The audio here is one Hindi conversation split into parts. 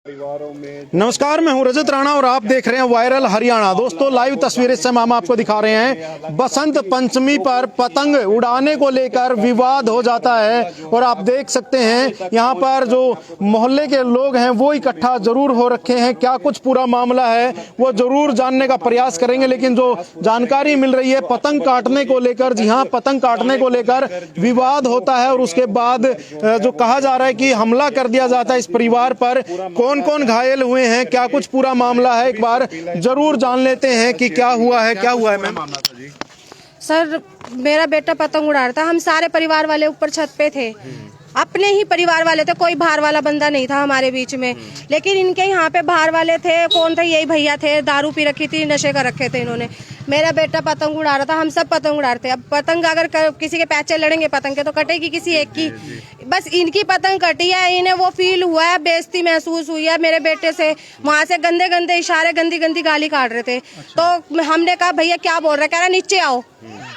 नमस्कार, मैं हूं रजत राणा और आप देख रहे हैं वायरल हरियाणा। दोस्तों, लाइव तस्वीरें से हम आपको दिखा रहे हैं। बसंत पंचमी पर पतंग उड़ाने को लेकर विवाद हो जाता है और आप देख सकते हैं यहां पर जो मोहल्ले के लोग हैं वो इकट्ठा जरूर हो रखे हैं। क्या कुछ पूरा मामला है वो जरूर जानने का प्रयास करेंगे, लेकिन जो जानकारी मिल रही है पतंग काटने को लेकर, जी हाँ, पतंग काटने को लेकर विवाद होता है और उसके बाद जो कहा जा रहा है कि हमला कर दिया जाता है इस परिवार पर। कौन कौन घायल हुए हैं, क्या कुछ पूरा मामला है, एक बार जरूर जान लेते हैं कि क्या हुआ है। क्या हुआ है मैम? सर, मेरा बेटा पतंग उड़ा रहा था। हम सारे परिवार वाले ऊपर छत पे थे, अपने ही परिवार वाले थे, कोई बाहर वाला बंदा नहीं था हमारे बीच में। लेकिन इनके यहाँ पे बाहर वाले थे, कौन थे? यही भैया थे, दारू पी रखी थी, नशे कर रखे थे इन्होंने। मेरा बेटा पतंग उड़ा रहा था, हम सब पतंग उड़ा रहे थे। अब पतंग अगर किसी के पैचे लड़ेंगे पतंग के तो कटेगी किसी एक की। बस इनकी पतंग कटी है, इन्हें वो फील हुआ है, बेइज्जती महसूस हुई है मेरे बेटे से। वहाँ से गंदे गंदे इशारे, गंदी गंदी गाली काट रहे थे। तो हमने कहा भैया क्या बोल रहे? कह रहा नीचे आओ,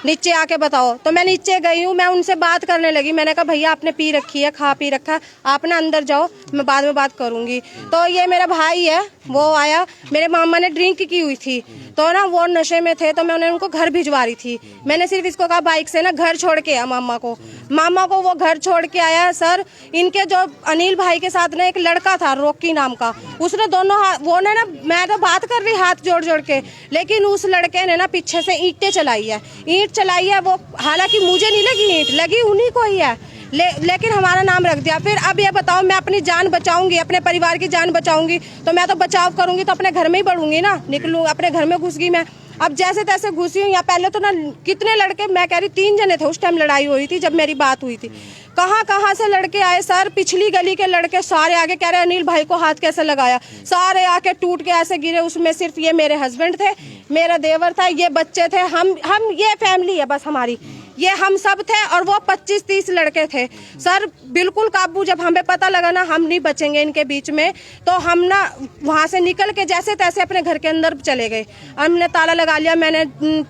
नीचे आके बताओ। तो मैं नीचे गई हूँ, मैं उनसे बात करने लगी। मैंने कहा भैया आपने पी रखी है, खा पी रखा, आप ना अंदर जाओ, मैं बाद में बात करूंगी। तो ये मेरा भाई है, वो आया। मेरे मामा ने ड्रिंक की हुई थी तो ना वो नशे में थे, तो मैंने उनको घर भिजवा रही थी। मैंने सिर्फ इसको कहा बाइक से ना घर छोड़ के आ मामा को वो घर छोड़ के आया। सर, इनके जो अनिल भाई के साथ ना एक लड़का था रॉकी नाम का, उसने दोनों वो ने ना, मैं तो बात कर रही हाथ जोड़ जोड़ के, लेकिन उस लड़के ने ना पीछे से ईंटें चलाई है वो। हालांकि मुझे नहीं लगी ईंट, लगी उन्हीं को ही है, लेकिन हमारा नाम रख दिया। फिर अब ये बताओ, मैं अपनी जान बचाऊंगी, अपने परिवार की जान बचाऊंगी, तो मैं तो बचाव करूंगी तो अपने घर में ही बढ़ूंगी ना, निकलूँ अपने घर में घुस गई मैं। अब जैसे तैसे घुसी हूँ। यहाँ पहले तो ना कितने लड़के, मैं कह रही 3 जने थे उस टाइम लड़ाई हुई थी जब मेरी बात हुई थी। कहाँ से लड़के आए सर, पिछली गली के लड़के सारे आगे कह रहे अनिल भाई को हाथ कैसे लगाया। सारे आके टूट के ऐसे गिरे। उसमें सिर्फ ये मेरे हस्बैंड थे, मेरा देवर था, ये बच्चे थे, हम ये फैमिली है बस हमारी, ये हम सब थे। और वो 25-30 लड़के थे सर, बिल्कुल काबू। जब हमें पता लगा ना हम नहीं बचेंगे इनके बीच में, तो हम ना वहाँ से निकल के जैसे तैसे अपने घर के अंदर चले गए। हमने ताला लगा लिया। मैंने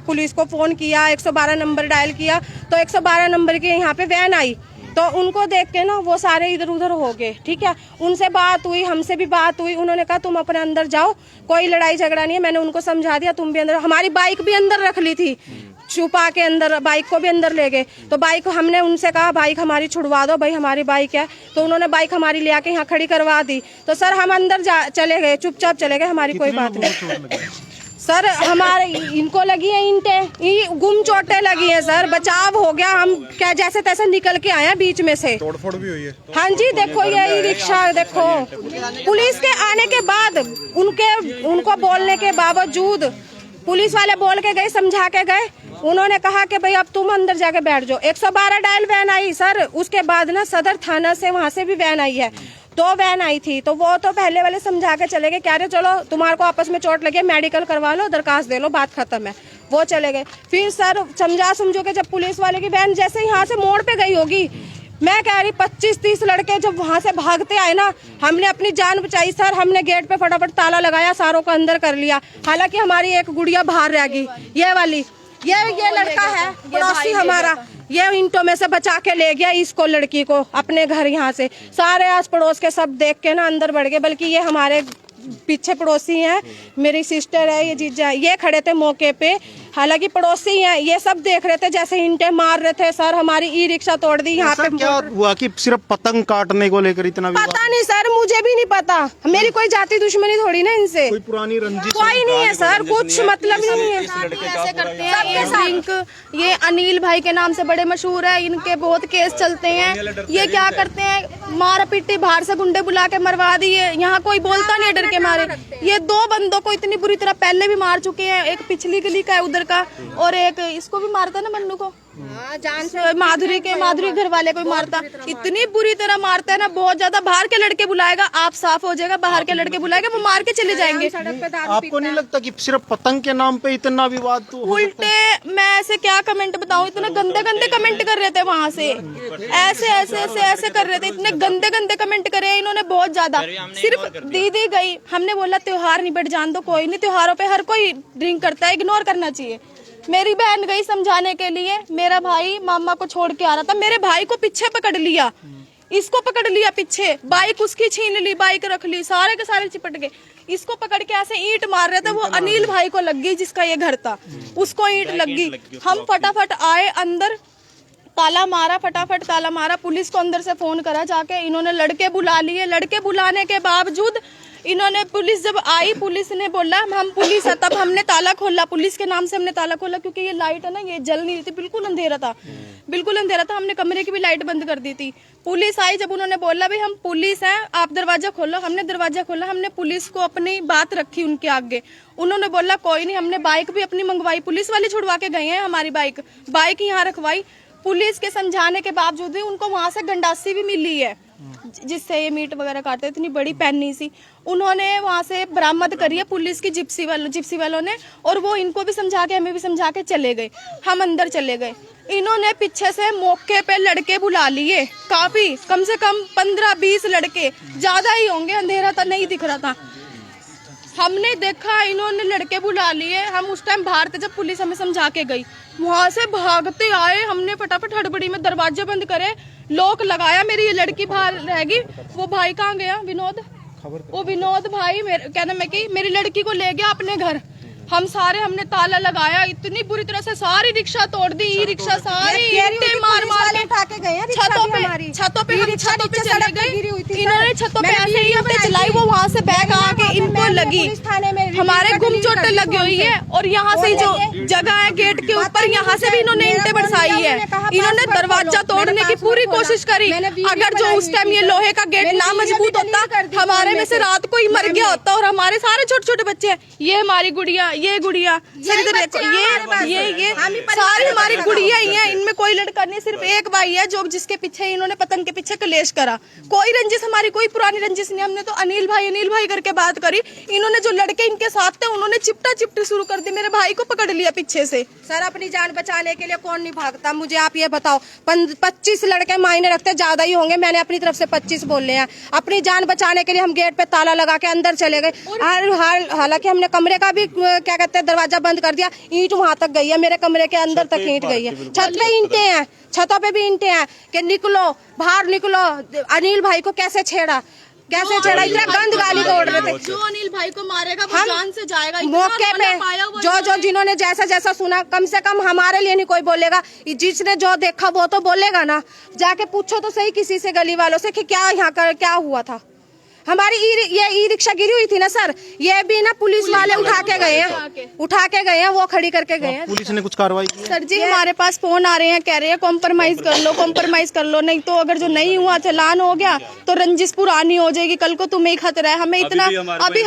पुलिस को फ़ोन किया, 112 नंबर डायल किया, तो 112 नंबर की यहाँ पे वैन आई। तो उनको देख के ना वो सारे इधर उधर हो गए। ठीक है, उनसे बात हुई, हमसे भी बात हुई। उन्होंने कहा तुम अपने अंदर जाओ, कोई लड़ाई झगड़ा नहीं है। मैंने उनको समझा दिया, तुम भी अंदर। हमारी बाइक भी अंदर रख ली थी, छुपा के अंदर बाइक को भी अंदर ले गए। तो बाइक हमने उनसे कहा बाइक हमारी छुड़वा दो भाई, हमारी बाइक है। तो उन्होंने बाइक हमारी ले आके यहाँ खड़ी करवा दी। तो सर हम अंदर चले गए, चुपचाप चले गए, हमारी कोई बात नहीं। सर हमारे इनको लगी है ईंटें, गुम चोटें लगी हैं सर, बचाव हो गया। हम क्या जैसे तैसे निकल के आए हैं बीच में से। तोड़फोड़ भी हुई है? हाँ जी, देखो ये रिक्शा देखो। पुलिस के आने के बाद, उनको बोलने के बावजूद, पुलिस वाले बोल के गए, समझा के गए। उन्होंने कहा कि भाई अब तुम अंदर जाके बैठ जाओ। 112 डायल वैन आई सर। उसके बाद ना सदर थाना से वहाँ से भी वैन आई है, 2 वैन आई थी। तो वो तो पहले वाले समझा के चले गए, कह रहे चलो तुम्हारे को आपस में चोट लगी, मेडिकल करवा लो, दरखास्त दे लो, बात खत्म है। वो चले गए। फिर सर समझो के जब पुलिस वाले की वैन जैसे यहाँ से मोड़ पे गई होगी, मैं कह रही 25-30 लड़के जब वहाँ से भागते आए ना, हमने अपनी जान बचाई सर। हमने गेट पे फटाफट ताला लगाया, सारों को अंदर कर लिया। हालांकि हमारी एक गुड़िया बाहर रह गई, ये वाली, ये लड़का है पड़ोसी हमारा, ये ईंटों में से बचा के ले गया इसको, लड़की को, अपने घर। यहाँ से सारे आस पड़ोस के सब देख के ना अंदर बढ़ गए। बल्कि ये हमारे पीछे पड़ोसी हैं, मेरी सिस्टर है, ये जीजा, ये खड़े थे मौके पे। हालांकि पड़ोसी हैं, ये सब देख रहे थे जैसे ईंटें मार रहे थे सर। हमारी ई रिक्शा तोड़ दी यहाँ पे। क्या हुआ कि सिर्फ पतंग काटने को लेकर इतना पता नहीं सर, मुझे भी नहीं पता। मेरी कोई जाति दुश्मनी थोड़ी ना इनसे, कोई पुरानी रंजिश कोई नहीं है सर, कुछ मतलब नहीं है। ऐसे करते हैं ये ड्रिंक, ये अनिल भाई के नाम से बड़े मशहूर है, इनके बहुत केस चलते हैं। ये क्या करते हैं, मार पिट्टी, बाहर से गुंडे बुला के मरवा दिए। यहाँ कोई बोलता नहीं है डर के मारे। ये 2 बंदों को इतनी बुरी तरह पहले भी मार चुके हैं, एक पिछली गली का है उधर का, और एक इसको भी मारता ना, मन्नू को, जान से, माधुरी घर वाले को मारता। इतनी बुरी तरह मारता है ना, बहुत ज्यादा। बाहर के लड़के बुलाएगा, आप साफ हो जाएगा, बाहर के लड़के बुलाएगा, वो मार के चले जाएंगे। आपको नहीं लगता कि सिर्फ पतंग के नाम पे इतना विवाद? तो उल्टे मैं ऐसे क्या कमेंट बताऊं, इतने गंदे गंदे कमेंट कर रहे थे वहाँ से, ऐसे कर रहे थे, इतने गंदे गंदे कमेंट करे इन्होंने, बहुत ज्यादा। सिर्फ दीदी गई, हमने बोला त्योहार निबट जान दो, कोई नहीं, त्योहारों पे हर कोई ड्रिंक करता है, इग्नोर करना चाहिए। मेरी बहन गई समझाने के लिए, मेरा भाई मामा को छोड़ के आ रहा था, मेरे भाई को पीछे पकड़ लिया, इसको पकड़ लिया पीछे, बाइक उसकी छीन ली, बाइक रख ली, सारे के सारे चिपट गए। इसको पकड़ के ऐसे ईंट मार रहे थे, वो अनिल भाई को लग गई जिसका ये घर था, उसको ईंट लग गई। हम फटाफट आए अंदर, ताला मारा, फटाफट ताला मारा, पुलिस को अंदर से फोन करा जाके, इन्होंने लड़के बुला लिए। लड़के बुलाने के बावजूद इन्होंने, पुलिस जब आई, पुलिस ने बोला हम पुलिस है, तब हमने ताला खोला, पुलिस के नाम से हमने ताला खोला, क्योंकि ये लाइट है ना, ये जल नहीं रही थी, बिल्कुल अंधेरा था, बिल्कुल अंधेरा था। हमने कमरे की भी लाइट बंद कर दी थी। पुलिस आई, जब उन्होंने बोला भाई हम पुलिस हैं, आप दरवाजा खोलो, हमने दरवाजा खोला, हमने पुलिस को अपनी बात रखी उनके आगे। उन्होंने बोला कोई नहीं, हमने बाइक भी अपनी मंगवाई, पुलिस वाले छुड़वा के गए हैं हमारी बाइक यहाँ रखवाई। पुलिस के समझाने के बावजूद भी उनको वहां से गंडासी भी मिली है, जिससे ये मीट वगैरह काटते, इतनी बड़ी पैनी सी उन्होंने वहां से बरामद करी है पुलिस की जिप्सी वालों ने, और वो इनको भी समझा के हमें भी समझा के चले गए। हम अंदर चले गए, इन्होंने पीछे से मौके पे लड़के बुला लिए, काफी, कम से कम 15-20 लड़के, ज्यादा ही होंगे, अंधेरा था, नहीं दिख रहा था। हमने देखा इन्होंने लड़के बुला लिए, हम उस टाइम बाहर थे जब पुलिस हमें समझा के गई। वहां से भागते आए, हमने फटाफट हड़बड़ी में दरवाजे बंद करे, लॉक लगाया। मेरी ये लड़की बाहर रह गई, वो भाई कहाँ गया, विनोद, वो विनोद भाई क्या नाम है कि मेरी लड़की को ले गया अपने घर। हम सारे, हमने ताला लगाया, इतनी बुरी तरह से सारी रिक्शा तोड़ दी, ई रिक्शा सारी ईंटें मार के छतों पे चले गए। इन्होंने छतों पे ऐसे ही ईंटें चलाई, वो वहाँ से बैग आके इनको लगी, हमारे गुम चोटें लगी हुई है। और यहाँ से जो जगह है गेट के ऊपर, यहाँ से भी इन्होंने ईंटें बरसाई है। इन्होंने दरवाजा तोड़ने की पूरी कोशिश करी। अगर जो उस टाइम ये लोहे का गेट ना मजबूत होता, हमारे में से रात को ही मर गया होता। और हमारे सारे छोटे छोटे बच्चे हैं, ये हमारी गुड़िया, ये गुड़िया, ये सारी हमारी गुड़िया ही है, इनमें कोई लड़का नहीं, सिर्फ एक भाई है जो जिसके पीछे इन्होंने पतंग के पीछे कलेश करा। कोई रंजिश, हमारी कोई पुरानी रंजिश नहीं। हमने तो अनिल भाई करके बात करी, इन्होंने जो लड़के इनके साथ थे उन्होंने चिपटा चिपटी शुरू कर दी, मेरे भाई को पकड़ लिया पीछे से। सर अपनी जान बचाने के लिए कौन नहीं भागता, मुझे आप ये बताओ। 25 लड़के मायने रखते, ज्यादा ही होंगे, मैंने अपनी तरफ से 25 बोले हैं। अपनी जान बचाने के लिए हम गेट पे ताला लगा के अंदर चले गए। हालांकि हमने कमरे का भी क्या कहते हैं दरवाजा बंद कर दिया, ईंट वहां तक गई है, मेरे कमरे के अंदर तक ईंट गई है। छत पे ईंटें हैं, छतों पे भी ईंटें हैं कि निकलो बाहर निकलो। अनिल भाई को कैसे छेड़ा, इतना गंद गाली तोड़ रहे थे। जो अनिल भाई को मारेगा वो जान से जाएगा। मौके पे जो जिन्होंने जैसा सुना, कम से कम हमारे लिए नहीं कोई बोलेगा, जिसने जो देखा वो तो बोलेगा ना। जाके पूछो तो सही किसी से, गली वालों से, कि क्या यहाँ कर क्या हुआ था। हमारी ये ई रिक्शा गिरी हुई थी ना सर, ये भी ना पुलिस वाले उठा के गए हैं, वो खड़ी करके गए हैं। पुलिस ने कुछ कार्रवाई की? सर जी हमारे पास फोन आ रहे हैं, कह रहे हैं कॉम्प्रोमाइज कर लो, नहीं तो अगर जो नहीं हुआ चालान हो गया तो रंजिश पुरानी हो जाएगी, कल को तुम्हें ही खतरा है। हमें इतना अभी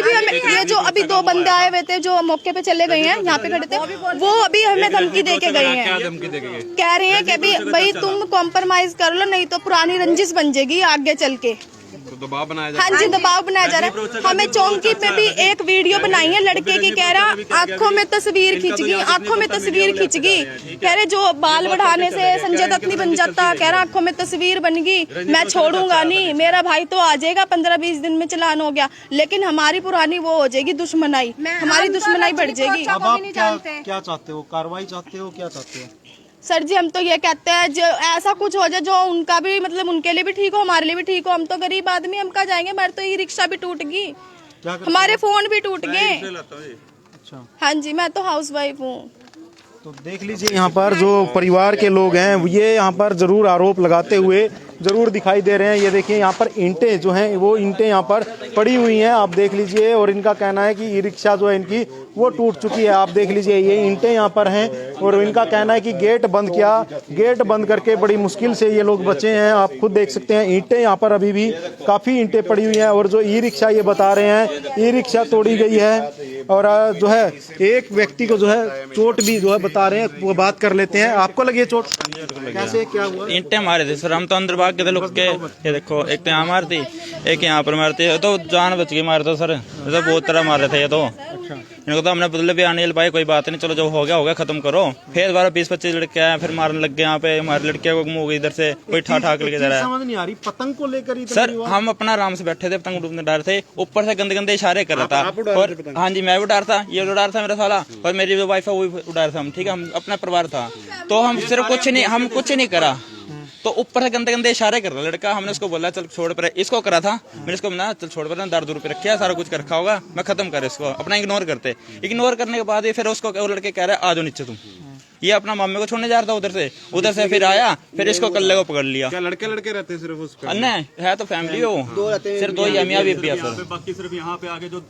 भी हमें ये जो अभी 2 बंदे आए हुए थे जो मौके पे चले गए हैं, यहाँ पे खड़े थे, वो अभी हमें धमकी दे के गए हैं। कह रहे हैं कि भाई तुम कॉम्प्रोमाइज कर लो, नहीं तो पुरानी रंजिश बन जाएगी आगे चल के। तो दबाव बनाया जा रहा है। हाँ जी, दबाव बनाया जा रहा है। हमें चौकी पे भी एक वीडियो बनाई है लड़के की, कह रहा आंखों में तस्वीर खिंच गई, कह रहे जो बाल बढ़ाने से संजय दत्त नहीं बन जाता, कह रहा आंखों में तस्वीर बन गई, मैं छोड़ूंगा नहीं, मेरा भाई तो आ जाएगा, 15-20 दिन में चालान हो गया, लेकिन हमारी पुरानी वो हो जाएगी दुश्मनाई, हमारी दुश्मनाई बढ़ जाएगी। अब आप क्या चाहते हो, कार्रवाई चाहते हो, क्या चाहते हो? सर जी हम तो ये कहते हैं जो ऐसा कुछ हो जाए जो उनका भी मतलब उनके लिए भी ठीक हो, हमारे लिए भी ठीक हो। हम तो गरीब आदमी, हम कहाँ जाएंगे, हमारे तो ये रिक्शा भी टूट गई, हमारे फोन भी टूट गए। अच्छा, हाँ जी, मैं तो हाउसवाइफ हूँ। तो देख लीजिए यहाँ पर जो परिवार के लोग हैं ये यहाँ पर जरूर आरोप लगाते हुए जरूर दिखाई दे रहे हैं। ये देखिए यहाँ पर ईंटें जो हैं वो ईंटें यहाँ पर पड़ी हुई हैं, आप देख लीजिए। और इनका कहना है कि ई रिक्शा जो है इनकी वो टूट चुकी है। आप देख लीजिए ये ईंटें यहाँ पर हैं और इनका कहना है कि गेट बंद किया, गेट बंद करके बड़ी मुश्किल से ये लोग बचे हैं। आप खुद देख सकते हैं ईंटें यहाँ पर अभी भी काफ़ी ईंटें पड़ी हुई हैं। और जो ई रिक्शा ये बता रहे हैं ई रिक्शा तोड़ी गई है। और जो है एक व्यक्ति को जो है चोट भी जो है बता रहे हैं, वो बात कर लेते हैं। आपको लगी चोट, कैसे क्या हुआ? ईंटें मारे थे सर, हम तो अंदर भाग के थे लुक के। ये देखो एक तो यहाँ मारती, एक यहाँ पर मारती, तो जान बच गई मारे तो सर, तो बहुत तरह मार रहे थे ये तो। इनको तो हमने बदले भी अनिल भाई कोई बात नहीं, चलो जो हो गया खत्म करो। फिर दोबारा 20-25 लड़के आए, फिर मारने लग गए यहाँ पे। हमारे लड़कियों को मुँह इधर से कोई ठाक लेके जा रहा है। समझ नहीं आ रही, पतंग को लेकर सर हम अपना आराम से बैठे थे, पतंग उड़ने डाल थे, ऊपर से गंदे गंदे इशारे कर रहा था। और हाँ जी मैं भी उड़ा रहा था, ये उड़ा रहा था मेरा साला, और मेरी जो वाइफ है वो भी उड़ा रहा था। हम ठीक है, हम अपना परिवार था तो हम सिर्फ कुछ नहीं करा, तो ऊपर से गंदे गंदे इशारे कर रहा लड़का। हमने उसको बोला चल छोड़ पर, इसको करा था मैंने उसको बोला चल छोड़ पर, दारू पे रखा है, सारा कुछ कर रखा होगा, मैं खत्म कर इसको। अपना इग्नोर करते, इग्नोर करने के बाद फिर उसको वो लड़के कह रहे आ जाओ नीचे तुम। ये अपना मम्मी को छोड़ने जा रहा था उधर से फिर आया, फिर इसको कल्ले को पकड़ लिया। क्या लड़के रहते हैं सिर्फ उस पे? नहीं है तो फैमिली हो, सिर्फ 2 ही मियां बीबी है सर। बाकी सिर्फ यहाँ पे आके जो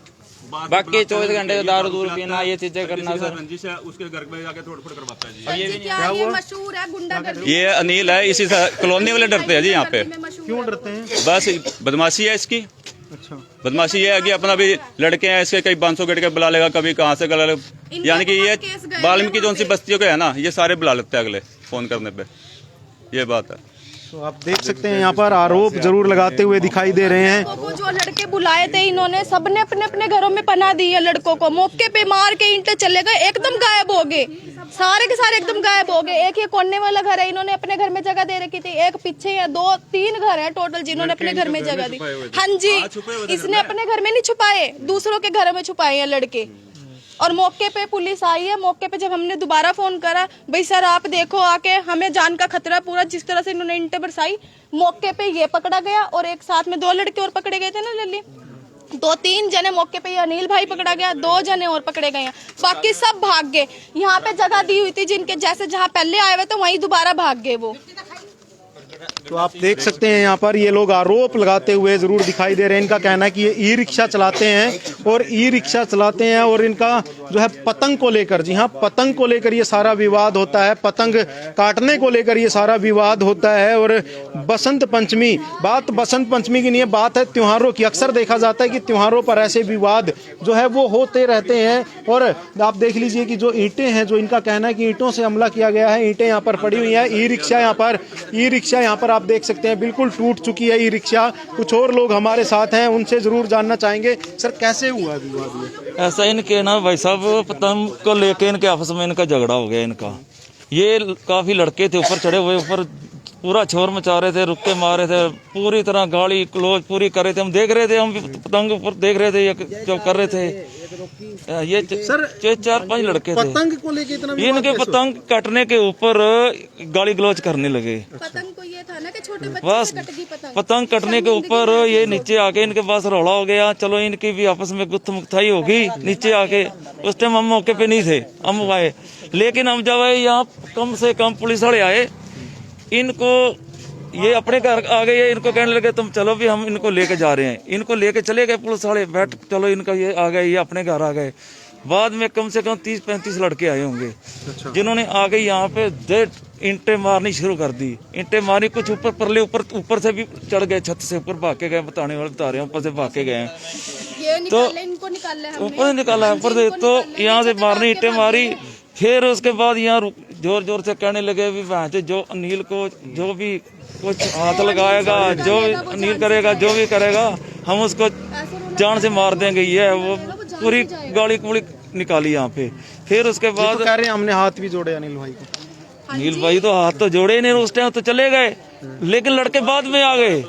बाकी 24 घंटे दारू दूर पीना, ये चीजें करना सर। रंजिश है उसके घर में जाके तोड़फोड़ करवाता है जी। अब ये भी क्या ये मशहूर है गुंडागर्दी। ये अनिल है, इसी कॉलोनी वाले डरते हैं जी यहाँ पे। क्यों डरते हैं? बस बदमाशी है इसकी। अच्छा, बदमाशी ये है कि अपना भी लड़के हैं इसके, कई 500 गेट के बुला लेगा, कभी कहाँ से बुला लेगा। यानी कि ये वाल्मीकि जो सी बस्तियों के है ना, ये सारे बुला लेते हैं अगले फोन करने पे, ये बात है। तो आप देख सकते हैं यहाँ पर आरोप जरूर लगाते हुए दिखाई दे रहे हैं। वो जो लड़के बुलाए थे इन्होंने सबने अपने अपने घरों में पनाह दी है लड़कों को। मौके पे मार के ईंटें चले गए, एकदम गायब हो गए, सारे के सारे एकदम गायब हो गए। एक ये कोने वाला घर है, इन्होंने अपने घर में जगह दे रखी थी। एक पीछे है, 2-3 घर है टोटल जिन्होंने अपने घर में जगह दी। हाँ जी, इसने अपने घर में नहीं छुपाए, दूसरों के घर में छुपाए हैं लड़के। और मौके पे पुलिस आई है। मौके पे जब हमने दोबारा फोन करा, भाई सर आप देखो आके, हमें जान का खतरा पूरा, जिस तरह से इन्होंने ईंटें बरसाई। मौके पे ये पकड़ा गया और एक साथ में 2 लड़के और पकड़े गए थे ना लल्ली, 2-3 जने मौके पे, ये अनिल भाई पकड़ा गया, 2 जने और पकड़े गए हैं, बाकी सब भाग गए। यहाँ पे जगह दी हुई थी जिनके, जैसे जहाँ पहले आए हुए तो वहीं दोबारा भाग गए वो। तो आप देख सकते हैं यहाँ पर ये लोग आरोप लगाते हुए जरूर दिखाई दे रहे हैं। इनका कहना है कि ये ई रिक्शा चलाते हैं और ई रिक्शा चलाते हैं और इनका जो है पतंग को लेकर, जी हाँ पतंग को लेकर ये सारा विवाद होता है, पतंग काटने को लेकर ये सारा विवाद होता है। और बसंत पंचमी, बात बसंत पंचमी की नहीं है, बात है त्योहारों की। अक्सर देखा जाता है कि त्योहारों पर ऐसे विवाद जो है वो होते रहते हैं। और आप देख लीजिए कि जो ईंटें हैं, जो इनका कहना है कि ईंटों से हमला किया गया है, ईंटें यहाँ पर पड़ी हुई हैं। ई रिक्शा यहाँ पर आप देख सकते हैं बिल्कुल टूट चुकी है ई रिक्शा। कुछ और लोग हमारे साथ हैं, उनसे जरूर जानना चाहेंगे। सर कैसे हुआ विवाद? ऐसा इनके ना भाई साहब, पतंग को लेके इनके आपस में इनका झगड़ा हो गया इनका। ये काफी लड़के थे ऊपर चढ़े हुए, ऊपर पूरा शोर मचा रहे थे, रुके मार रहे थे, पूरी तरह गाड़ी क्लोज पूरी कर रहे थे। हम देख रहे थे, हम पतंग ऊपर देख रहे थे, ये जो कर रहे थे। ये सर 4-5 लड़के थे, पतंग को लेके इतना इनके पतंग कटने के ऊपर गाली गलौज करने लगे। पतंग को ये था ना कि छोटे बच्चे बस से कट गई पतंग। पतंग कटने के ऊपर ये नीचे आके इनके पास रौला हो गया। चलो इनकी भी आपस में गुत्थमुत्थाई होगी नीचे आके। उस टाइम हम मौके पे नहीं थे, हम आए, लेकिन हम जब आए यहाँ कम से कम पुलिस वाले आए, इनको ये अपने घर आ गए, इनको कहने लगे तुम चलो भी, हम इनको लेके जा रहे हैं। इनको लेके चले गए पुलिस वाले, बैठ चलो इनका ये आ गए, ये अपने घर आ गए। बाद में कम से कम 30-35 लड़के आए होंगे, जिन्होंने आगे यहाँ पे ईंटें मारनी शुरू कर दी। ईंटें मारी, कुछ ऊपर परले ऊपर से भी चढ़ गए, छत से ऊपर भाग के गए, बताने वाले बता रहे हैं, ऊपर से भाग के गए। तो इनको निकाला है ऊपर निकाला, ऊपर से तो यहाँ से मारनी, ईंटें मारी। फिर उसके बाद यहाँ जोर जोर से कहने लगे भी जो अनिल को जो भी कुछ हाथ लगाएगा, जो अनिल करेगा, जो भी करेगा, हम उसको जान से मार देंगे। ये वो पूरी गाड़ी कूड़ी निकाली यहाँ पे। फिर उसके बाद कह रहे हैं हमने हाथ भी जोड़े अनिल भाई को। अनिल भाई तो हाथ तो जोड़े ही नहीं, उस टाइम तो चले गए, लेकिन लड़के बाद में आ गए,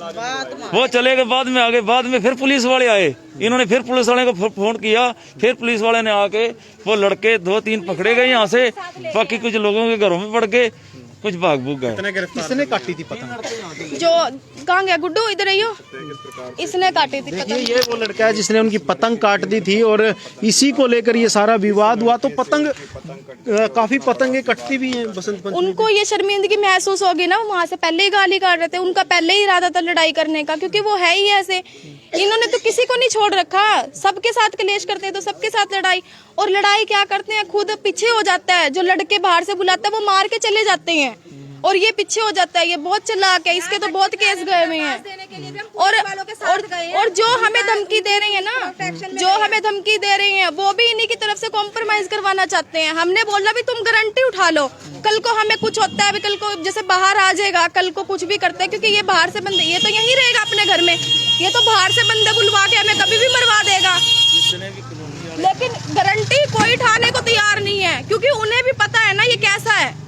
वो चले गए, बाद में आ गए। बाद में फिर पुलिस वाले आए, इन्होंने फिर पुलिस वाले को फोन किया, फिर पुलिस वाले ने आके वो लड़के 2-3 पकड़े गए यहाँ से, बाकी कुछ लोगों के घरों में पड़ गए, कुछ भाग भूग गए। किसने काटी थी पतंग? जो कहाँ गया गुड्डू, इधर आइयो, इसने काटी थी देखिए पतंग। ये वो लड़का है जिसने उनकी पतंग काट दी थी और इसी को लेकर ये सारा विवाद हुआ। तो पतंग काफी पतंगें कटती भी हैं बसंत पंचमी। उनको ये शर्मिंदगी महसूस होगी ना, वहाँ से पहले ही गाली काट रहे थे, उनका पहले ही इरादा था लड़ाई करने का, क्योंकि वो है ही ऐसे। इन्होंने तो किसी को नहीं छोड़ रखा, सबके साथ कलेश करते हैं तो सबके साथ लड़ाई। और लड़ाई क्या करते हैं, खुद पीछे हो जाता है, जो लड़के बाहर से बुलाता है वो मार के चले जाते हैं और ये पीछे हो जाता है। ये बहुत चालाक है, इसके तो बहुत केस गए हुए हैं। और जो हमें धमकी दे रही है ना, जो हमें धमकी दे रही है, वो भी इन्हीं की तरफ से कॉम्प्रोमाइज करवाना चाहते हैं। हमने बोला भी तुम गारंटी उठा लो, कल को हमें कुछ होता है, कल को जैसे बाहर आ जाएगा, कल को कुछ भी करते हैं, क्योंकि ये बाहर से बंदे, ये तो यहीं रहेगा अपने घर में, ये तो बाहर से बंदे बुलवा के हमें कभी भी मरवा देगा। लेकिन गारंटी कोई उठाने को तैयार नहीं है, क्योंकि उन्हें भी पता है ना ये कैसा है।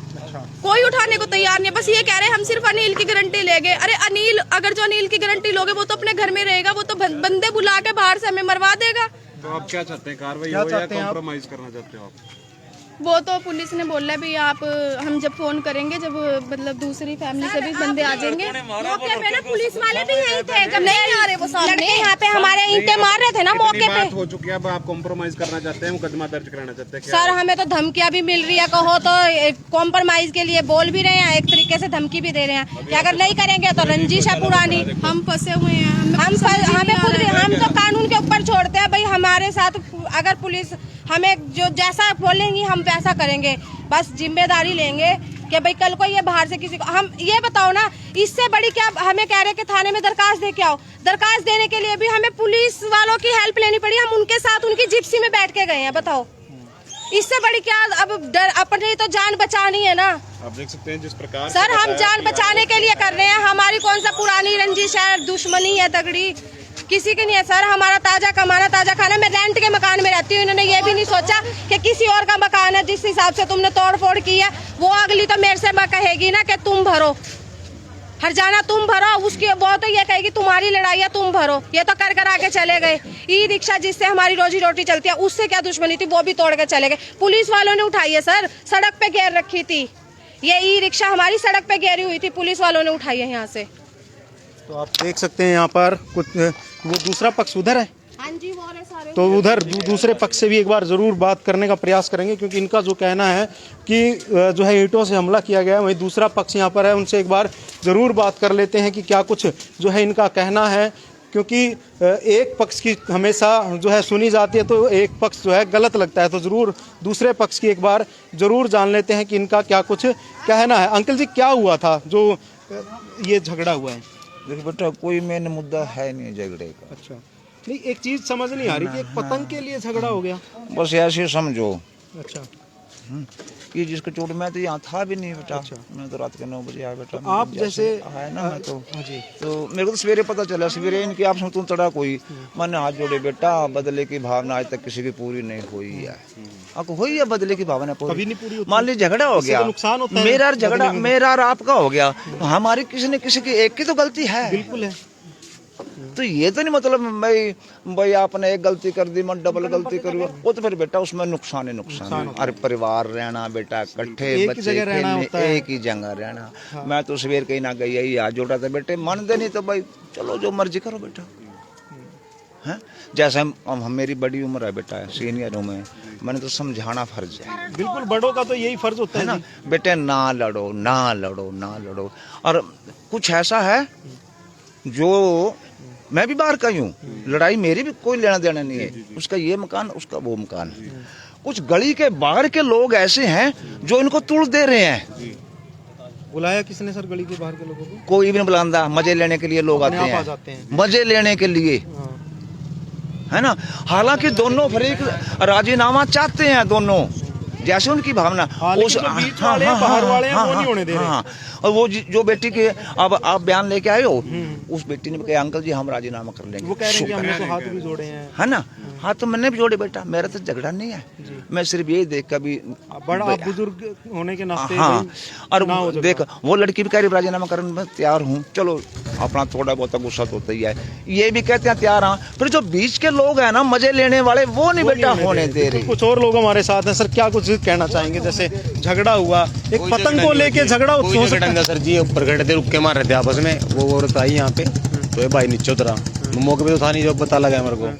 कोई उठाने को तैयार नहीं है, बस ये कह रहे हैं हम सिर्फ अनिल की गारंटी लेंगे। अरे अनिल, अगर जो अनिल की गारंटी लोगे वो तो अपने घर में रहेगा, वो तो बंदे बुला के बाहर से हमें मरवा देगा। तो आप क्या चाहते हैं, कार्रवाई हो या कॉम्प्रोमाइज करना चाहते हो आप? वो तो पुलिस ने बोला भी आप हम जब फोन करेंगे जब मतलब दूसरी फैमिली से भी बंदे आ जाएंगे। मौके पे ना पुलिस वाले भी यही थे, जब नहीं आ रहे वो सामने। लड़के यहाँ पे हमारे ईंटें मार रहे थे ना मौके पे। हो चुकी है, अब आप कॉम्प्रोमाइज करना चाहते हैं, मुकदमा दर्ज कराना चाहते हैं? सर हमें तो धमकियां भी मिल रही है, कहो तो कॉम्प्रोमाइज के लिए बोल भी रहे हैं, एक तरीके से धमकी भी दे रहे हैं कि अगर नहीं करेंगे तो रंजिश है पुरानी। हम फंसे हुए हैं, हमें खुद भी, हम तो कानून के ऊपर छोड़ते हैं भाई। हमारे साथ अगर पुलिस हमें जो जैसा बोलेंगी हम वैसा करेंगे, बस जिम्मेदारी लेंगे कि भाई कल को ये बाहर से किसी को, हम ये बताओ ना इससे बड़ी क्या हमें कह रहे हैं कि थाने में दरखास्त दे के आओ। दरखास्त देने के लिए भी हमें पुलिस वालों की हेल्प लेनी पड़ी, हम उनके साथ उनकी जिप्सी में बैठ के गए हैं। बताओ इससे बड़ी क्या, अब डर अपनी तो जान बचानी है ना। आप देख सकते हैं जिस प्रकार सर हम जान बचाने के लिए कर रहे हैं, हमारी कौन सा पुरानी रंजिश है, दुश्मनी है तगड़ी, किसी की नहीं है सर। हमारा ताजा कमाना ताजा खाना। मैं रेंट के मकान में रहती हूँ, इन्होंने ये भी नहीं सोचा कि किसी और का मकान है, जिस हिसाब से तुमने तोड़ फोड़ की है वो अगली तो मेरे से कहेगी ना कि तुम भरो, हरजाना तुम भरो, उसकी वो तो ये कहेगी तुम्हारी लड़ाई है तुम भरो। ये तो कर आके चले गए। ई रिक्शा जिससे हमारी रोजी रोटी चलती है उससे क्या दुश्मनी थी, वो भी तोड़ के चले गए। पुलिस वालों ने उठाई है सर, सड़क पे घेर रखी थी ये ई रिक्शा, हमारी सड़क पे घेरी हुई थी, पुलिस वालों ने उठाई है यहाँ से। तो आप देख सकते हैं यहाँ पर कुछ वो दूसरा पक्ष उधर है, हाँ जी वो रहे सारे। तो उधर दूसरे पक्ष से भी एक बार ज़रूर बात करने का प्रयास करेंगे, क्योंकि इनका जो कहना है कि जो है ईंटों से हमला किया गया है, वहीं दूसरा पक्ष यहाँ पर है, उनसे एक बार ज़रूर बात कर लेते हैं कि क्या कुछ जो है इनका कहना है। क्योंकि एक पक्ष की हमेशा जो है सुनी जाती है तो एक पक्ष जो है गलत लगता है, तो ज़रूर दूसरे पक्ष की एक बार ज़रूर जान लेते हैं कि इनका क्या कुछ कहना है। अंकल जी क्या हुआ था जो ये झगड़ा हुआ है? देखो बेटा कोई मेन मुद्दा है नहीं झगड़े का। अच्छा नहीं, एक चीज़ समझ नहीं आ रही कि एक पतंग के लिए झगड़ा हो गया। बस ऐसे समझो अच्छा कि जिसको चोट, मैं तो यहाँ था भी नहीं बेटा। मैं तो रात के 9 बजे आया बेटा। आप जैसे आया ना मैं तो जी, तो मेरे को तो सवेरे पता चला, सवेरे इनकी आपस में तुम चढ़ा कोई, मैंने हाथ जोड़े बेटा, बदले की भावना आज तक किसी की पूरी नहीं हुई है। आपको हुई है बदले की भावना कभी पूरी? नहीं पूरी होती। मान लीजिए झगड़ा हो गया, तो नुकसान होता है मेरा झगड़ा मेरा और आपका हो गया, तो हमारी किसी न किसी की एक की तो गलती है। बिल्कुल है। तो ये तो नहीं मतलब भाई आपने एक गलती कर दी, मैं डबल गलती करूँ, वो तो फिर बेटा उसमें नुकसान ही नुकसान है। अरे परिवार रहना बेटा, इकट्ठे बच्चे खेलने, एक ही जगह रहना। मैं तो सवेर कहीं ना गई, यही हाथ जोड़ा था बेटे, मान दे नहीं तो भाई चलो जो मर्जी करो बेटा। है जैसे हम मेरी बड़ी उम्र है बेटा, सीनियर हूँ मैंने तो समझाना फर्ज है। बिल्कुल बड़ों का तो यही फर्ज होता है ना बेटे, ना लड़ो ना लड़ो ना लड़ो। और कुछ ऐसा है जो मैं भी बाहर का ही हूँ, लड़ाई मेरी भी कोई लेना देना नहीं है, उसका ये मकान उसका वो मकान। कुछ गली के बाहर के लोग ऐसे हैं जो इनको तुड़ दे रहे हैं। बुलाया किसने सर गली के बाहर के लोगों को? कोई भी नहीं बुलांदा, मजे लेने के लिए लोग आते हैं, मजे लेने के लिए, है ना। हालांकि दोनों फरीक राजीनामा चाहते हैं, दोनों जैसे उनकी भावना उस बीच वाले बाहर वाले हैं, वो नहीं होने दे रहे। और वो जो बेटी के अब आप बयान लेके आए हो, उस बेटी ने कहा अंकल जी हम राजीनामा कर लेंगे। वो कह रहे हैं कि हमने तो हाथ भी जोड़े हैं, है ना। हाँ तो मैंने भी जोड़े बेटा, मेरा तो झगड़ा नहीं है, मैं सिर्फ यही देख कर भी बड़ा आप बुजुर्ग होने के नाते। हाँ और देख वो लड़की भी कह रही राजीनामा करने में तैयार हूँ, चलो अपना थोड़ा बहुत गुस्सा तो होता ही है, ये भी कहते हैं तैयार। हाँ फिर जो बीच के लोग हैं ना मजे लेने वाले, वो नहीं बेटा होने दे रहे। कुछ और लोग हमारे साथ हैं सर, क्या कुछ कहना चाहेंगे? जैसे झगड़ा हुआ, एक पतंग को लेके झगड़ा हो सकता है सर जी, ऊपर खड़े थे, रुक के मार रहे थे आपस में, वो औरत आई यहाँ पे तो ये भाई नीचे उतरा, मौके पे तो था नहीं, जब पता लगा मेरे को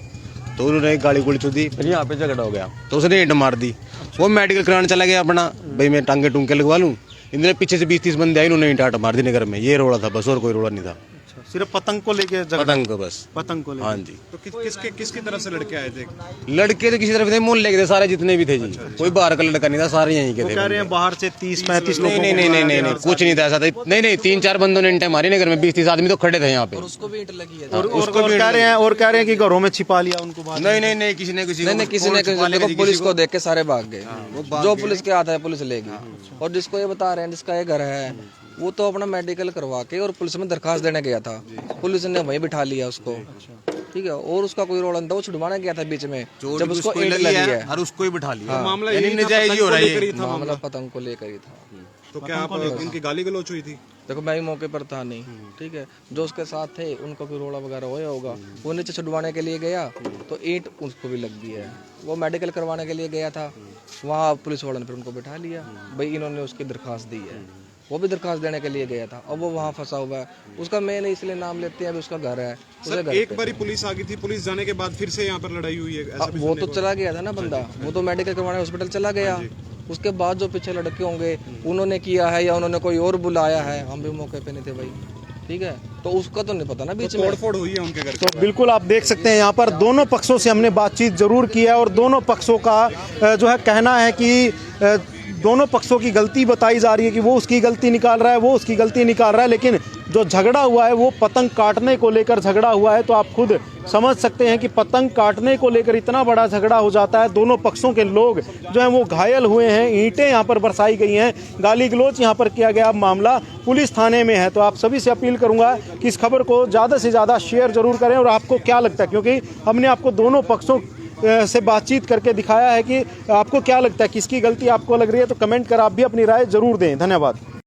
तो उन्होंने गाली गुली चू दी, फिर यहाँ पे झगड़ा हो गया तो उसने ईंट मार दी। वो मेडिकल कराने चला गया अपना, भाई मैं टांगे टूंगे लगवा लूँ, इन्होंने पीछे से 20-30 बंदे आए, उन्होंने ईंट मार दी नगर में। ये रोड़ा था बस, और कोई रोड़ा नहीं था। सिर्फ पतंग को लेके पतंग को बस, पतंग को लेके। हाँ जी। तो किसकी तरफ से लड़के आए थे? लड़के तो किसी तरफ थे, मोहल्ले के थे सारे जितने भी थे जी, कोई बाहर का लड़का नहीं था, सारे यहीं के थे। कह रहे हैं बाहर से 30-35 लोग। नहीं कुछ नहीं था ऐसा था। नहीं 3-4 बंदों ने ईंटें मारी नगर में, 20-30 आदमी तो खड़े थे यहाँ पे, उसको भी ईंट लगी है। और कह रहे हैं कि घरों में छिपा लिया उनको। नहीं किसी ने देखो पुलिस को देख के सारे भाग गए, जो पुलिस के आता है पुलिस लेगी। और जिसको ये बता रहे हैं जिसका ये घर है वो तो अपना मेडिकल करवा के और पुलिस में दरखास्त देने गया था, पुलिस ने वहीं बिठा लिया उसको, ठीक है। और उसका कोई रोल नहीं था, वो छुड़वाने गया था बीच में, जब उसको ईंट लगी है और उसको ही बिठा लिया। मामला नाजायज हो रहा है, मामला पतंग को लेकर ही था। तो क्या आप उनकी गाली गलौच हुई थी? देखो मैं भी मौके पर था नहीं, ठीक है। जो उसके साथ थे उनका कोई रोड़ा वगैरह होया होगा, वो नीचे छुड़वाने के लिए गया तो ईंट उसको भी लग गई है, वो मेडिकल करवाने के लिए गया था, वहाँ पुलिस वालों ने फिर उनको बिठा लिया, भाई इन्होंने उसकी दरखास्त दी है, वो भी दरखास्त देने के लिए गया था, अब वो वहाँ फंसा हुआ है, उसका मैंने इसलिए नाम लेते हैं, अभी उसका घर है, उसे घर एक बारी पुलिस आ गई थी, पुलिस जाने के बाद फिर से यहाँ पर लड़ाई हुई है, ऐसा भी वो तो चला गया था ना बंदा, वो तो मेडिकल करवाने हॉस्पिटल चला गया, उसके बाद जो पीछे लड़के होंगे उन्होंने किया है या उन्होंने कोई और बुलाया है, हम भी मौके पे नहीं थे भाई, ठीक है, तो उसका तो नहीं पता ना बीच में तोड़फोड़ हुई है उनके घर। तो बिल्कुल आप देख सकते हैं यहाँ पर दोनों पक्षों से हमने बातचीत जरूर की है और दोनों पक्षों का जो है कहना है कि दोनों पक्षों की गलती बताई जा रही है कि वो उसकी गलती निकाल रहा है, वो उसकी गलती निकाल रहा है, लेकिन जो झगड़ा हुआ है वो पतंग काटने को लेकर झगड़ा हुआ है। तो आप खुद समझ सकते हैं कि पतंग काटने को लेकर इतना बड़ा झगड़ा हो जाता है, दोनों पक्षों के लोग जो हैं वो घायल हुए हैं, ईंटें यहाँ पर बरसाई गई हैं, गाली गलौज यहाँ पर किया गया, मामला पुलिस थाने में है। तो आप सभी से अपील करूंगा कि इस खबर को ज़्यादा से ज़्यादा शेयर जरूर करें। और आपको क्या लगता है, क्योंकि हमने आपको दोनों पक्षों से बातचीत करके दिखाया है कि आपको क्या लगता है, किसकी गलती आपको लग रही है, तो कमेंट कर आप भी अपनी राय जरूर दें। धन्यवाद।